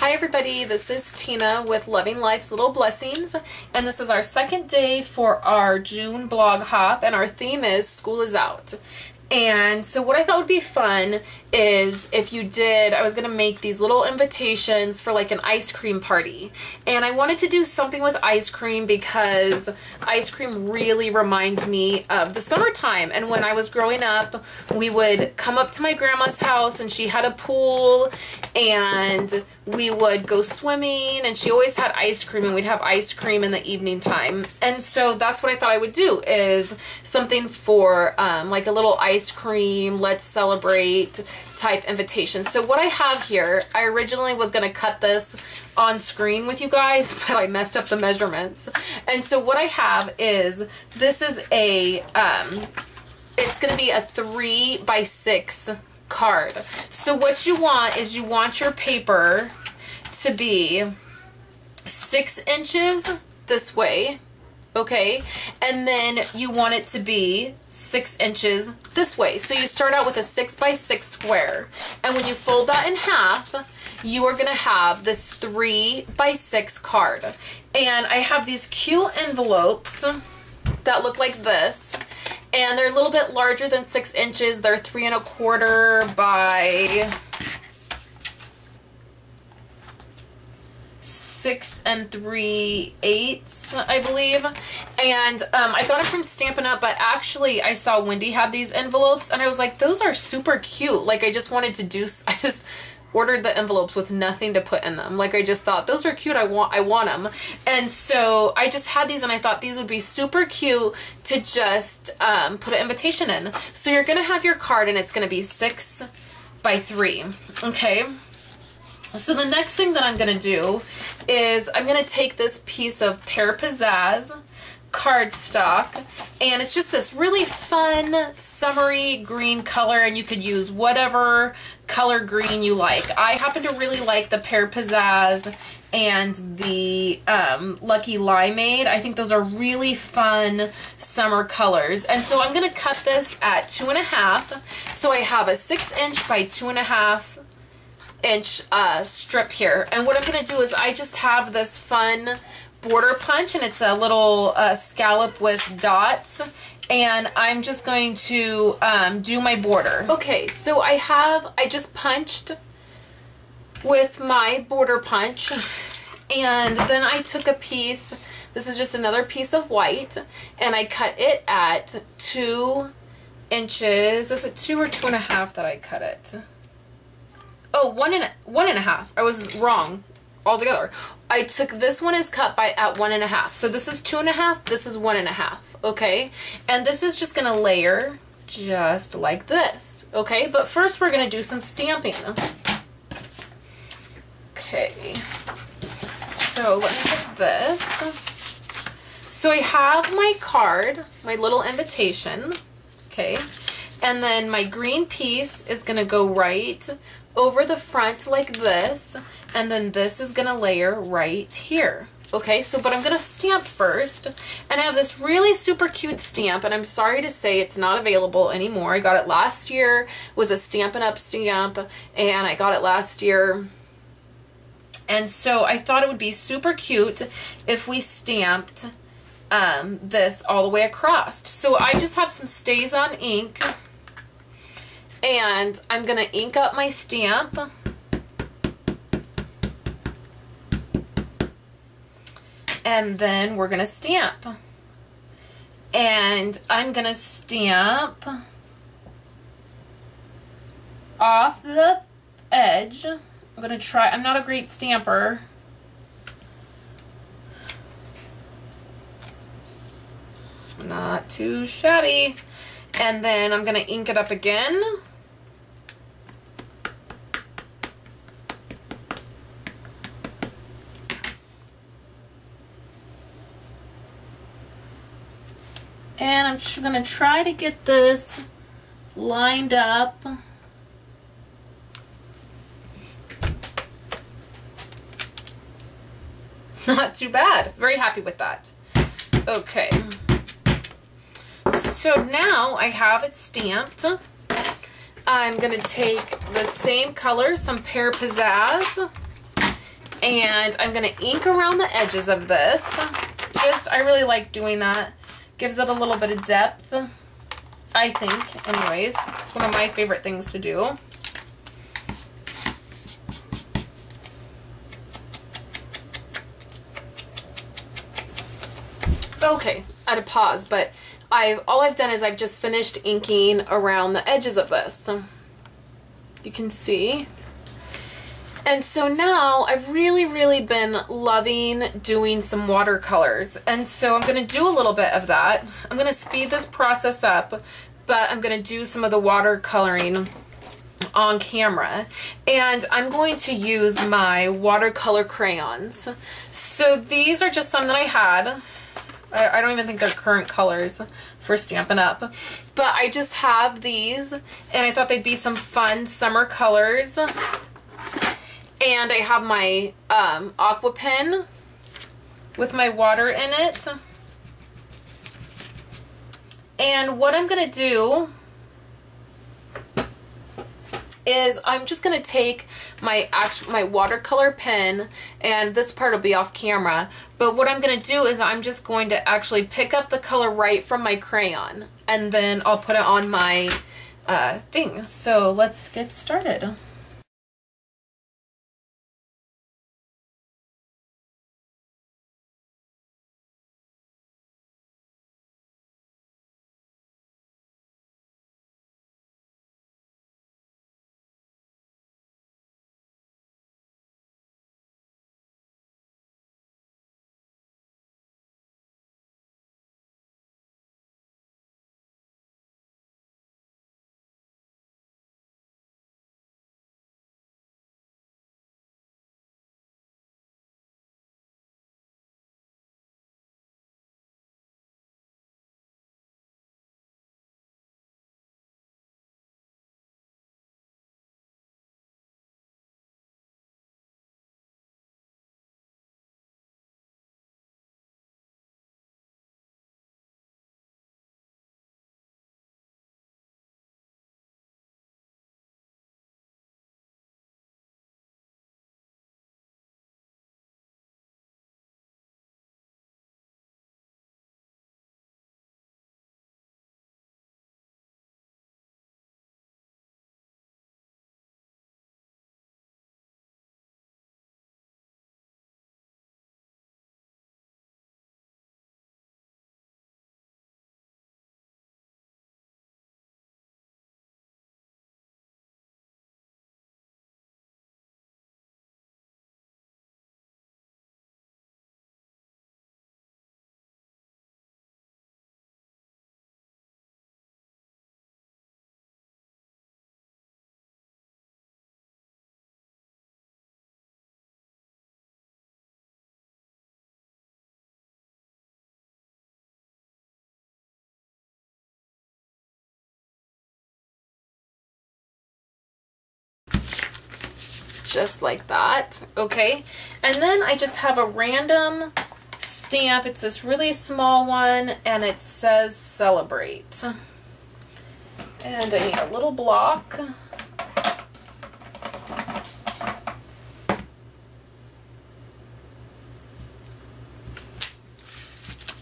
Hi everybody, this is Tina with Loving Life's Little Blessings, and this is our second day for our June blog hop, and our theme is School is Out. And so what I thought would be fun is if you did, I was going to make these little invitations for like an ice cream party. And I wanted to do something with ice cream because ice cream really reminds me of the summertime. And when I was growing up, we would come up to my grandma's house and she had a pool and we would go swimming and she always had ice cream and we'd have ice cream in the evening time. And so that's what I thought I would do, is something for like a little ice cream, let's celebrate type invitation. So what I have here, I originally was going to cut this on screen with you guys, but I messed up the measurements. And so what I have is, this is a, it's going to be a 3x6 card. So what you want is you want your paper to be 6 inches this way, okay, and then you want it to be 6 inches this way. So you start out with a 6x6 square, and when you fold that in half, you are gonna have this 3x6 card. And I have these cute envelopes that look like this, and they're a little bit larger than 6 inches. They're 3 1/4 by 6 3/8, I believe. And I got it from Stampin' Up, but actually I saw Wendy had these envelopes and I was like, those are super cute. Like I just wanted to do, I just ordered the envelopes with nothing to put in them. Like I just thought those are cute, I want them. And so I just had these and I thought these would be super cute to just put an invitation in. So you're gonna have your card and it's gonna be 6x3, okay? So the next thing that I'm going to do is I'm going to take this piece of Pear Pizzazz cardstock, and it's just this really fun summery green color, and you could use whatever color green you like. I happen to really like the Pear Pizzazz and the Lucky Limeade. I think those are really fun summer colors. And so I'm going to cut this at 2.5. So I have a 6 inch by 2.5 inch strip here, and what I'm going to do is I just have this fun border punch, and it's a little scallop with dots, and I'm just going to do my border. Okay, so I just punched with my border punch, and then I took a piece, this is just another piece of white, and I cut it at 2 inches. Is it 2 or 2.5 that I cut it? Oh, 1.5. I was wrong altogether. I took this one is cut at 1.5. So this is 2.5. This is 1.5. Okay, and this is just gonna layer just like this. Okay, but first we're gonna do some stamping. Okay, so let me get this. So I have my card, my little invitation. Okay, and then my green piece is gonna go right over the front like this, and then this is gonna layer right here. Okay, so but I'm gonna stamp first, and I have this really super cute stamp, and I'm sorry to say it's not available anymore. I got it last year, it was a Stampin' Up stamp, and I got it last year. And so I thought it would be super cute if we stamped this all the way across. So I just have some StazOn ink, and I'm going to ink up my stamp. And then we're going to stamp. And I'm going to stamp off the edge. I'm going to try, I'm not a great stamper. Not too shabby. And then I'm going to ink it up again. And I'm just going to try to get this lined up. Not too bad. Very happy with that. Okay. So now I have it stamped. I'm going to take the same color, some Pear Pizzazz, And I'm going to ink around the edges of this. I really like doing that. Gives it a little bit of depth, I think, anyways. It's one of my favorite things to do. Okay, at a pause, but all I've done is I've just finished inking around the edges of this. You can see. And so now I've really been loving doing some watercolors. And so I'm going to do a little bit of that. I'm going to speed this process up, but I'm going to do some of the watercoloring on camera. And I'm going to use my watercolor crayons. So these are just some that I had. I don't even think they're current colors for Stampin' Up. But I just have these, and I thought they'd be some fun summer colors. And I have my aqua pen with my water in it. And what I'm going to do is I'm just going to take my watercolor pen, and this part will be off camera, but what I'm going to do is I'm just going to actually pick up the color right from my crayon, and then I'll put it on my thing. So let's get started. Just like that, okay? And then I just have a random stamp. It's this really small one, and it says Celebrate. And I need a little block.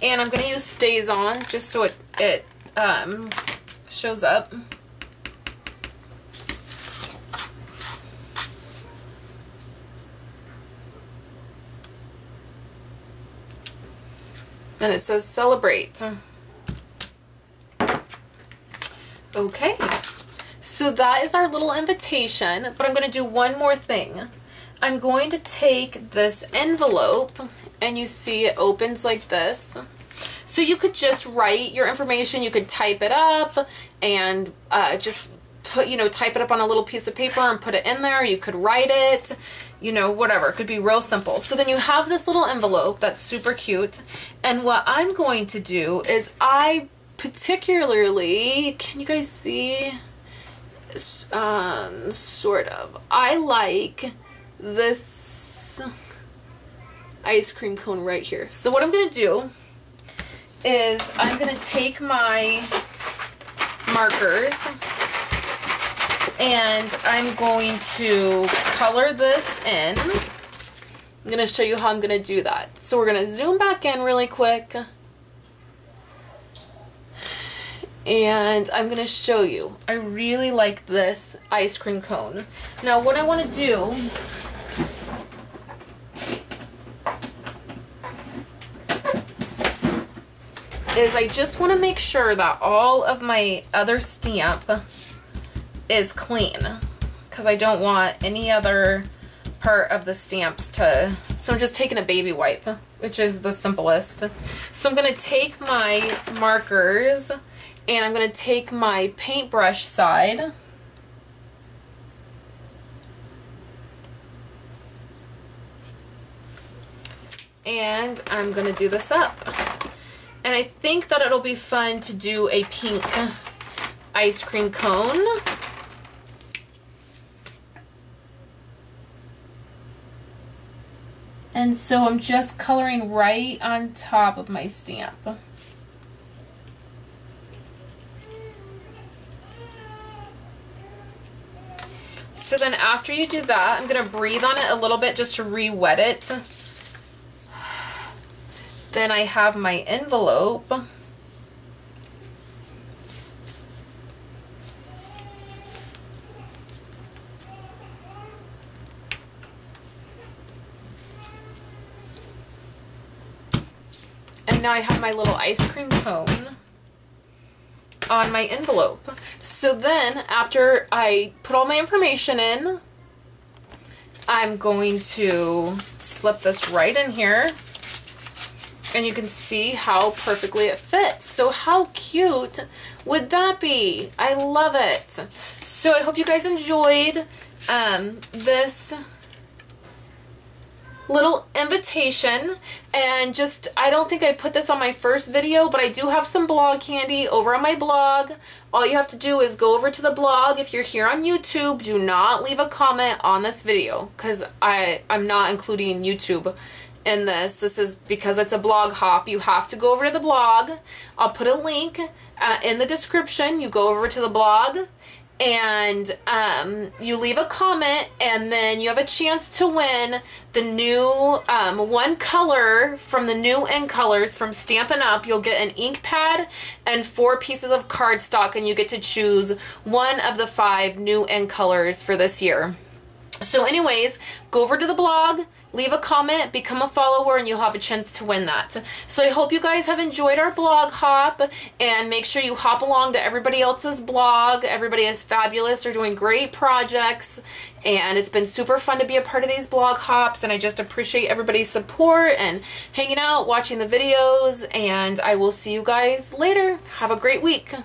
And I'm going to use Stays On just so it shows up. And it says Celebrate. Okay, so that is our little invitation, but I'm going to do one more thing. I'm going to take this envelope, and you see it opens like this. So you could just write your information, you could type it up and just put, type it up on a little piece of paper and put it in there. You could write it, whatever. It could be real simple. So then you have this little envelope that's super cute. And what I'm going to do is I particularly, can you guys see? Sort of. I like this ice cream cone right here. So what I'm going to do is I'm going to take my markers and I'm going to color this in. I'm going to show you how I'm going to do that. So we're going to zoom back in really quick. And I'm going to show you. I really like this ice cream cone. Now what I want to do is I just want to make sure that all of my other stamp is clean, because I don't want any other part of the stamps to, so I'm just taking a baby wipe, which is the simplest. So I'm going to take my markers and I'm going to take my paintbrush side and I'm going to do this up. And I think that it'll be fun to do a pink ice cream cone. And so I'm just coloring right on top of my stamp. So then after you do that, I'm going to breathe on it a little bit just to re-wet it. Then I have my envelope. And now I have my little ice cream cone on my envelope. So then after I put all my information in, I'm going to slip this right in here. And you can see how perfectly it fits. So how cute would that be? I love it. So I hope you guys enjoyed this little invitation. And just, I don't think I put this on my first video, but I do have some blog candy over on my blog. All you have to do is go over to the blog. If you're here on YouTube, do not leave a comment on this video, because I'm not including YouTube in this. This is because it's a blog hop. You have to go over to the blog. I'll put a link in the description. You go over to the blog and you leave a comment, and then you have a chance to win the new one color from the new ink colors from Stampin' Up. You'll get an ink pad and 4 pieces of cardstock, and you get to choose one of the 5 new ink colors for this year. So anyways, go over to the blog, leave a comment, become a follower, and you'll have a chance to win that. So I hope you guys have enjoyed our blog hop, and make sure you hop along to everybody else's blog. Everybody is fabulous. They're doing great projects, and it's been super fun to be a part of these blog hops, and I just appreciate everybody's support and hanging out, watching the videos, and I will see you guys later. Have a great week.